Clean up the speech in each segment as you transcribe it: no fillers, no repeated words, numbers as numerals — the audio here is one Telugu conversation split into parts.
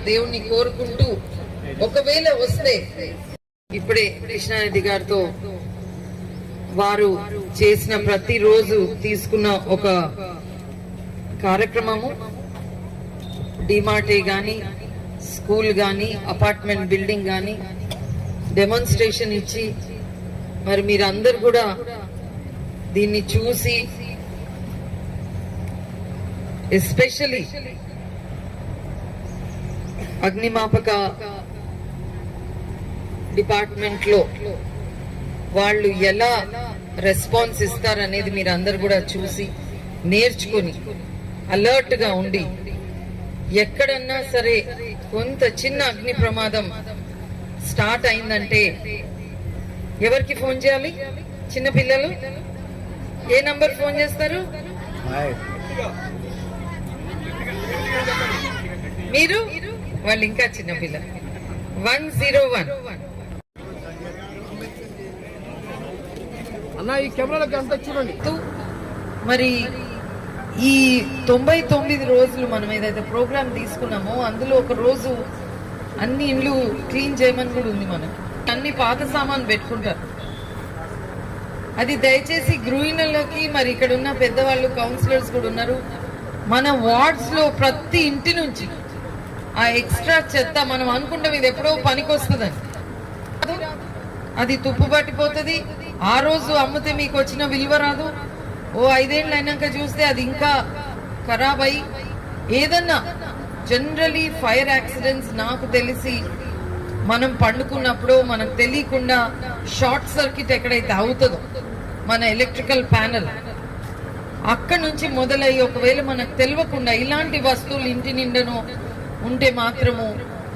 దేవుణ్ణి కోరుకుంటూ, ఒకవేళ వస్తే ఇప్పుడే కృష్ణారెడ్డి గారితో వారు చేసిన ప్రతిరోజు తీసుకున్న ఒక కార్యక్రమము, డిమార్టే గాని, స్కూల్ గాని, అపార్ట్మెంట్ బిల్డింగ్ గాని డెమాన్స్ట్రేషన్ ఇచ్చి, మరి మీరందరూ కూడా దీన్ని చూసి, ఎస్పెషలీ అగ్నిమాపక డిపార్ట్మెంట్ లో వాళ్ళు ఎలా రెస్పాన్స్ ఇస్తారనేది మీరు అందరు కూడా చూసి నేర్చుకుని అలర్ట్ గా ఉండి, ఎక్కడన్నా సరే కొంత చిన్న అగ్ని ప్రమాదం స్టార్ట్ అయిందంటే ఎవరికి ఫోన్ చేయాలి? చిన్న పిల్లలు ఏ నంబర్ ఫోన్ చేస్తారు? మీరు వాళ్ళు ఇంకా చిన్న పిల్లలు 101. మరి ఈ 99 రోజులు మనం ఏదైతే ప్రోగ్రామ్ తీసుకున్నామో అందులో ఒక రోజు అన్ని ఇండ్లు క్లీన్ చేయమని కూడా ఉంది. మనకి అన్ని పాత సామాన్ పెట్టుకుంటారు. అది దయచేసి గృహిణులకి, మరి ఇక్కడ ఉన్న పెద్దవాళ్ళు కౌన్సిలర్స్ కూడా ఉన్నారు, మన వార్డ్స్ లో ప్రతి ఇంటి నుంచి ఆ ఎక్స్ట్రా చెత్త మనం అనుకుంటాం ఇది ఎప్పుడో పనికొస్తుందని, అది తుప్పు పట్టిపోతుంది. ఆ రోజు అమ్మితే మీకు వచ్చిన విలువ రాదు. ఓ 5 ఏళ్ళు అయినాక చూస్తే అది ఇంకా ఖరాబ్ అయ్యి ఏదన్నా, జనరలీ ఫైర్ యాక్సిడెంట్స్ నాకు తెలిసి మనం పండుకున్నప్పుడు మనకు తెలియకుండా షార్ట్ సర్క్యూట్ ఎక్కడైతే అవుతుందో మన ఎలక్ట్రికల్ ప్యానెల్, అక్కడ నుంచి మొదలయ్యి ఒకవేళ మనకు తెలియకుండా ఇలాంటి వస్తువులు ఇంటి నిండను ఉంటే మాత్రము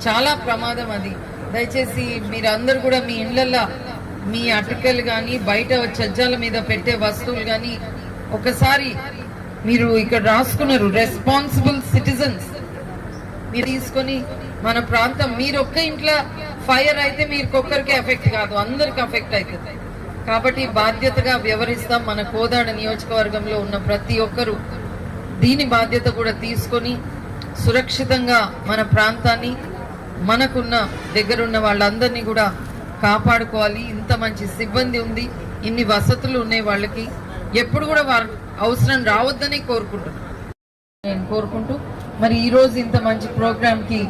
చాలా ప్రమాదం. అది దయచేసి మీరందరూ కూడా మీ ఇళ్లలో మీ అటకలు కానీ, బయట చజ్జాల మీద పెట్టే వస్తువులు కానీ ఒకసారి మీరు ఇక్కడ రాసుకున్నారు, రెస్పాన్సిబుల్ సిటిజన్స్ మీరు తీసుకొని మన ప్రాంతం, మీరు ఒక్క ఇంట్లో ఫైర్ అయితే మీరు ఒక్కరికి ఎఫెక్ట్ కాదు, అందరికి ఎఫెక్ట్ అవుతుంది. కాబట్టి బాధ్యతగా వ్యవహరిస్తాం. మన కోదాడ నియోజకవర్గంలో ఉన్న ప్రతి ఒక్కరూ దీని బాధ్యత కూడా తీసుకొని సురక్షితంగా మన ప్రాంతాన్ని, మనకున్న దగ్గరున్న వాళ్ళందరినీ కూడా కాపాడుకోవాలి. ఇంత మంచి సిబ్బంది ఉంది, ఇన్ని వసతులు ఉన్నాయి, వాళ్ళకి ఎప్పుడు కూడా వారు అవసరం రావద్దని నేను కోరుకుంటూ, మరి ఈ రోజు ఇంత మంచి ప్రోగ్రామ్ కి